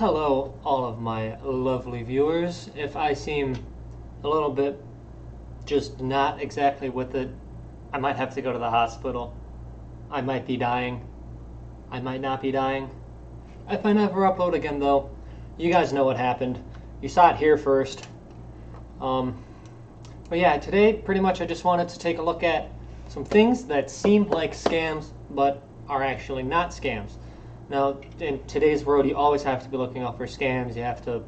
Hello, all of my lovely viewers. If I seem a little bit just not exactly with it, I might have to go to the hospital. I might be dying. I might not be dying. If I never upload again, though, you guys know what happened. You saw it here first. But yeah, today, pretty much I just wanted to take a look at some things that seem like scams, but are actually not scams. Now, in today's world, you always have to be looking out for scams. You have to,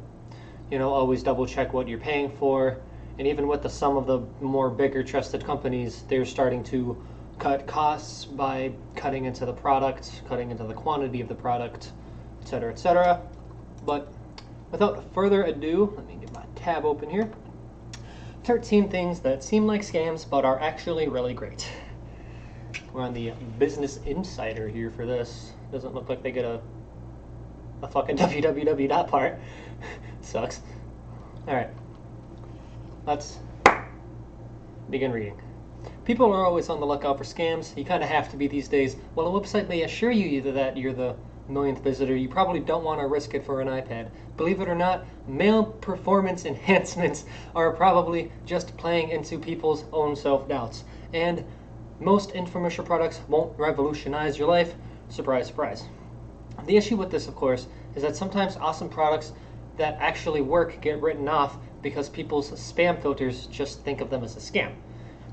always double check what you're paying for. And even with some of the more bigger trusted companies, they're starting to cut costs by cutting into the product, cutting into the quantity of the product, etc., etc. But without further ado, let me get my tab open here. 13 things that seem like scams, but are actually really great. We're on the Business Insider here for this. Doesn't look like they get a fucking www part. Sucks. Alright. Let's begin reading. People are always on the lookout for scams. You kind of have to be these days. While a website may assure you that you're the millionth visitor, you probably don't want to risk it for an iPad. Believe it or not, male performance enhancements are probably just playing into people's own self-doubts. And most infomercial products won't revolutionize your life. Surprise, surprise. The issue with this, of course, is that sometimes awesome products that actually work get written off because people's spam filters just think of them as a scam.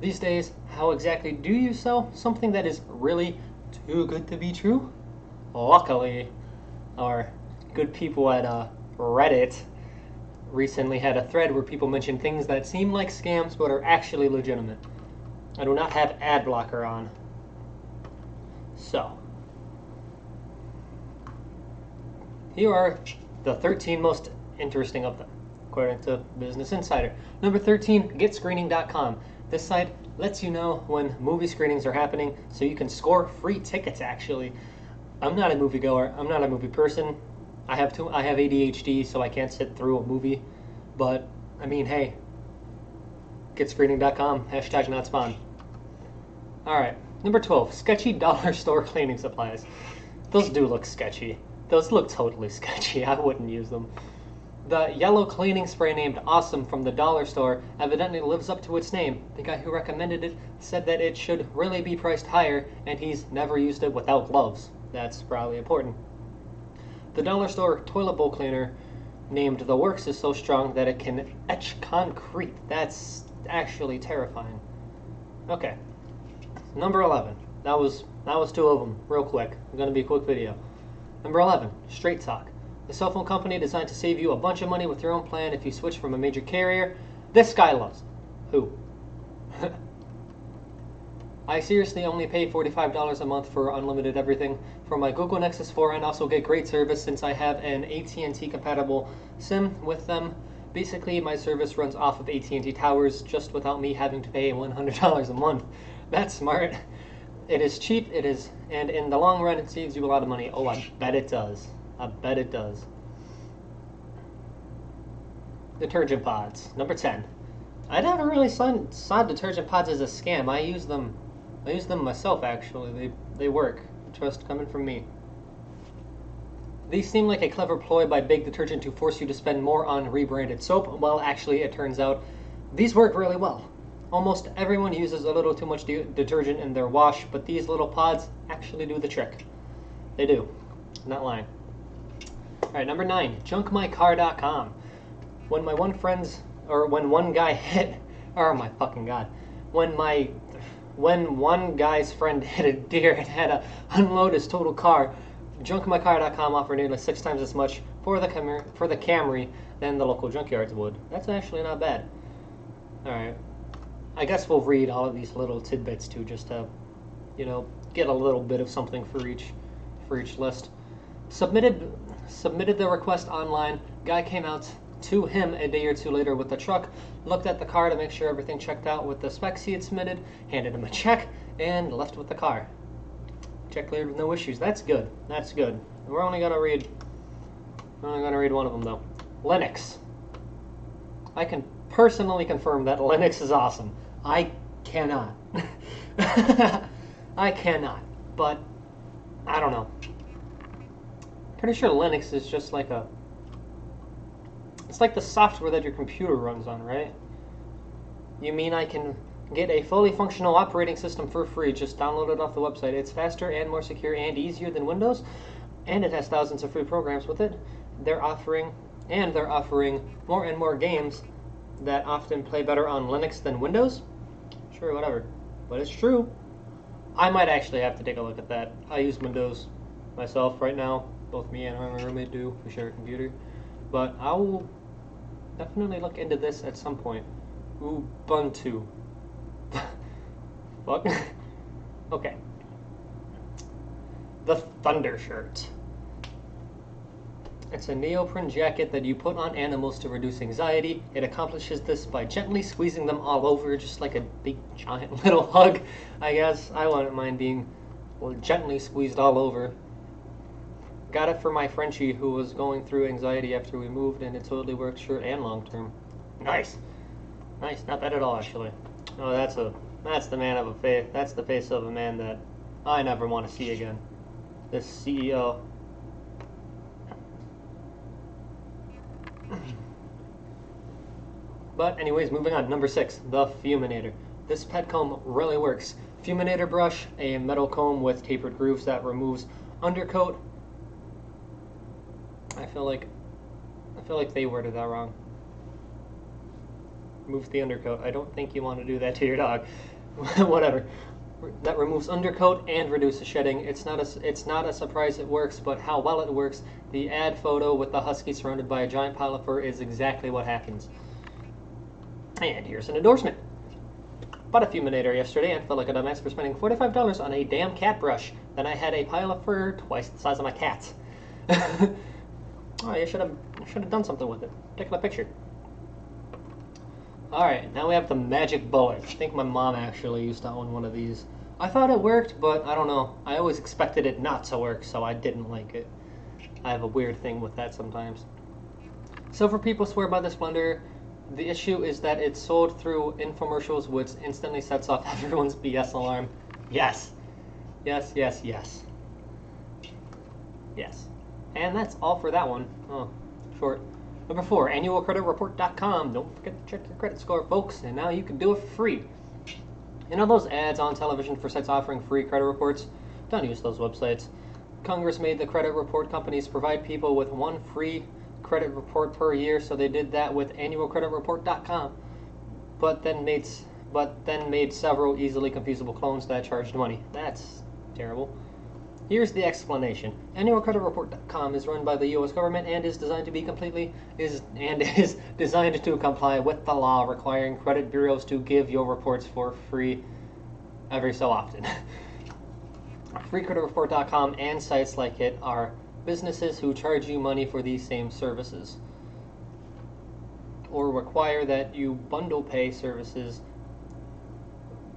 These days, how exactly do you sell something that is really too good to be true? Luckily, our good people at Reddit recently had a thread where people mentioned things that seem like scams but are actually legitimate. I do not have ad blocker on. So, here are the 13 most interesting of them, according to Business Insider. Number 13, GetScreening.com. This site lets you know when movie screenings are happening, so you can score free tickets, actually. I'm not a moviegoer. I'm not a movie person. I have ADHD, so I can't sit through a movie. But, I mean, hey, GetScreening.com, hashtag not spawn. Alright, number 12, sketchy dollar store cleaning supplies. Those do look sketchy. Those look totally sketchy. I wouldn't use them. The yellow cleaning spray named Awesome from the dollar store evidently lives up to its name. The guy who recommended it said that it should really be priced higher, and he's never used it without gloves. That's probably important. The dollar store toilet bowl cleaner named The Works is so strong that it can etch concrete. That's actually terrifying. Okay. Number 11. That was two of them, real quick. It's going to be a quick video. Number 11, Straight Talk. The cell phone company designed to save you a bunch of money with your own plan if you switch from a major carrier. This guy loves it. Who? I seriously only pay $45 a month for unlimited everything for my Google Nexus 4 and also get great service since I have an AT&T compatible SIM with them. Basically, my service runs off of AT&T towers just without me having to pay $100 a month. That's smart. It is cheap, and in the long run, it saves you a lot of money. Oh, I bet it does. I bet it does. Detergent pods. Number 10. I never really saw detergent pods as a scam. I use them myself, actually. They work. Trust coming from me. These seem like a clever ploy by Big Detergent to force you to spend more on rebranded soap. Well, actually, it turns out these work really well. Almost everyone uses a little too much detergent in their wash, but these little pods actually do the trick. They do. I'm not lying. Alright, number 9, junkmycar.com. When one guy hit, oh my fucking god, when one guy's friend hit a deer and had to unload his total car, junkmycar.com offered nearly 6 times as much for the Camry than the local junkyards would. That's actually not bad. Alright. I guess we'll read all of these little tidbits too, just to, get a little bit of something for each list. Submitted the request online. Guy came out to him a day or two later with the truck, looked at the car to make sure everything checked out with the specs he had submitted, handed him a check, and left with the car. Check cleared with no issues. That's good. That's good. We're only gonna read one of them though. Linux. I can personally confirm that Linux is awesome. I cannot. I cannot. But I don't know. Pretty sure Linux is just like a It's like the software that your computer runs on, right? You mean I can get a fully functional operating system for free? Just download it off the website. It's faster and more secure and easier than Windows, and it has thousands of free programs with it. They're offering more and more games that often play better on Linux than Windows. Sure, whatever. But it's true. I might actually have to take a look at that. I use Windows myself right now. Both me and my roommate do. We share a computer. But I will definitely look into this at some point. Ubuntu. Fuck. Okay. The Thunder Shirt. It's a neoprene jacket that you put on animals to reduce anxiety. It accomplishes this by gently squeezing them all over, just like a big, giant little hug, I guess. I wouldn't mind being gently squeezed all over. Got it for my Frenchie, who was going through anxiety after we moved, and it totally worked short and long term. Nice. Nice, not bad at all, actually. Oh, that's the man of a face. That's the face of a man that I never want to see again. This CEO. But anyways, moving on. Number 6, the Fuminator. This pet comb really works. Fuminator brush, a metal comb with tapered grooves that removes undercoat. I feel like they worded that wrong. Removes the undercoat. I don't think you want to do that to your dog. Whatever. That removes undercoat and reduces shedding. It's not a surprise it works, but how well it works. The ad photo with the husky surrounded by a giant pile of fur is exactly what happens. And here's an endorsement. Bought a Fuminator yesterday and felt like a dumbass for spending $45 on a damn cat brush. Then I had a pile of fur twice the size of my cat's. Oh, you should have done something with it. Taken a picture. Alright, now we have the Magic Bullet. I think my mom actually used to own one of these. I thought it worked, but I don't know. I always expected it not to work, so I didn't like it. I have a weird thing with that sometimes. Silver people swear by this blender. The issue is that it's sold through infomercials, which instantly sets off everyone's BS alarm. Yes. Yes, yes, yes. Yes. And that's all for that one. Oh, short. Number 4, annualcreditreport.com. Don't forget to check your credit score, folks, and now you can do it free. You know those ads on television for sites offering free credit reports? Don't use those websites. Congress made the credit report companies provide people with one free credit report per year, so they did that with annualcreditreport.com, but then made several easily confusable clones that charged money. That's terrible. Here's the explanation. Annualcreditreport.com is run by the U.S. government and is designed to comply with the law requiring credit bureaus to give your reports for free every so often. FreeCreditReport.com and sites like it are businesses who charge you money for these same services, or require that you bundle pay services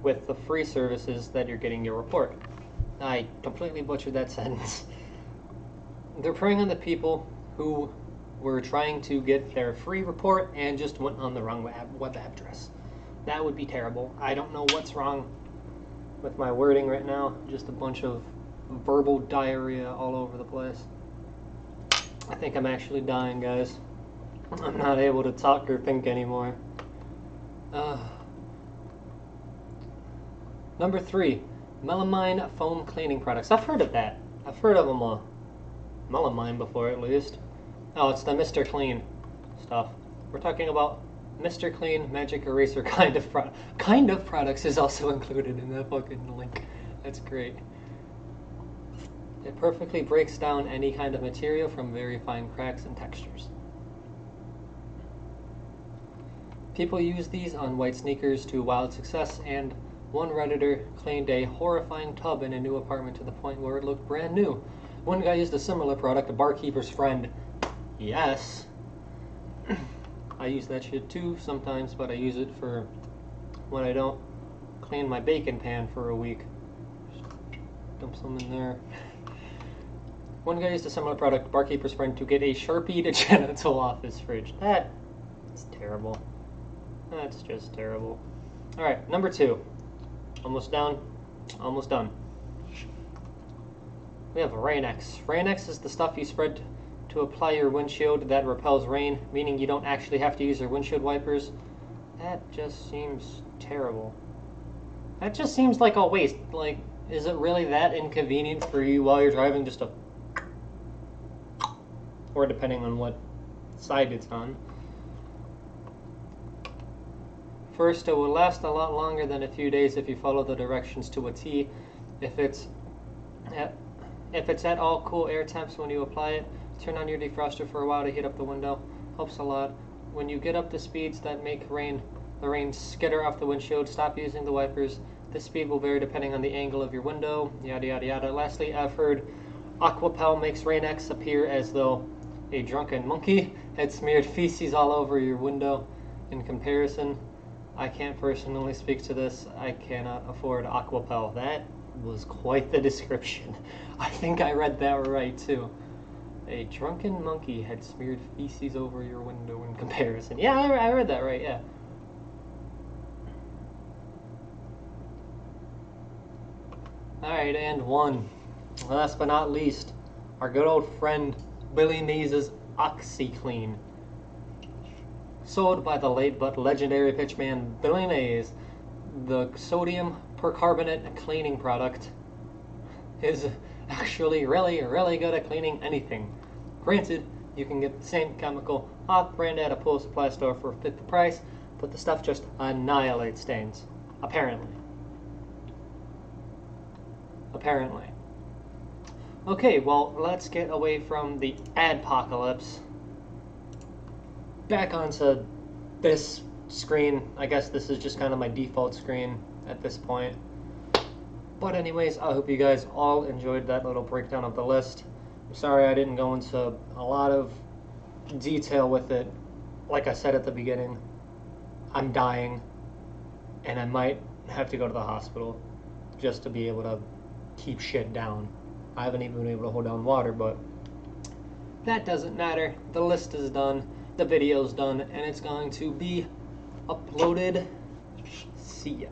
with the free services that you're getting your report. I completely butchered that sentence. They're preying on the people who were trying to get their free report and just went on the wrong web address. That would be terrible. I don't know what's wrong with my wording right now. Just a bunch of verbal diarrhea all over the place. I think I'm actually dying, guys. I'm not able to talk or think anymore. Number 3, melamine foam cleaning products. I've heard of that. I've heard of them all. Melamine before, at least. Oh, it's the Mr. Clean stuff. We're talking about Mr. Clean Magic Eraser kind of products is also included in that fucking link. That's great. It perfectly breaks down any kind of material from very fine cracks and textures. People use these on white sneakers to wild success, and one Redditor cleaned a horrifying tub in a new apartment to the point where it looked brand new. One guy used a similar product, a barkeeper's friend. Yes. I use that shit too sometimes, but I use it for when I don't clean my bacon pan for a week. Just dump some in there. One guy used a similar product, barkeeper's friend, to get a Sharpied genital off his fridge. That's terrible. That's just terrible. Alright, number 2. Almost down. Almost done. We have Rain-X. Rain-X is the stuff you spread to apply your windshield that repels rain, meaning you don't actually have to use your windshield wipers. That just seems terrible. That just seems like a waste. Like, is it really that inconvenient for you while you're driving just to... Or depending on what side it's on. First, it will last a lot longer than a few days if you follow the directions to a T. If it's at all cool air temps when you apply it, turn on your defroster for a while to heat up the window. Helps a lot. When you get up to speeds that make the rain skitter off the windshield, stop using the wipers. The speed will vary depending on the angle of your window, yada yada yada. Lastly, I've heard Aquapel makes Rain-X appear as though a drunken monkey had smeared feces all over your window. In comparison, I can't personally speak to this. I cannot afford Aquapel. That was quite the description. I think I read that right too. A drunken monkey had smeared feces over your window in comparison. Yeah, I read that right, yeah. Alright, and one. Last but not least, our good old friend Billy Mays' OxyClean. Sold by the late but legendary pitchman Billy Mays, the sodium percarbonate cleaning product is actually really, really good at cleaning anything. Granted, you can get the same chemical off-brand at a pool supply store for a fifth the price, but the stuff just annihilates stains. Apparently. Okay, well, let's get away from the adpocalypse. Back onto this screen. I guess this is just kind of my default screen at this point. But anyways, I hope you guys all enjoyed that little breakdown of the list. I'm sorry I didn't go into a lot of detail with it. Like I said at the beginning, I'm dying, and I might have to go to the hospital just to be able to keep shit down. I haven't even been able to hold down water, but that doesn't matter. The list is done, the video's done, and it's going to be uploaded. See ya.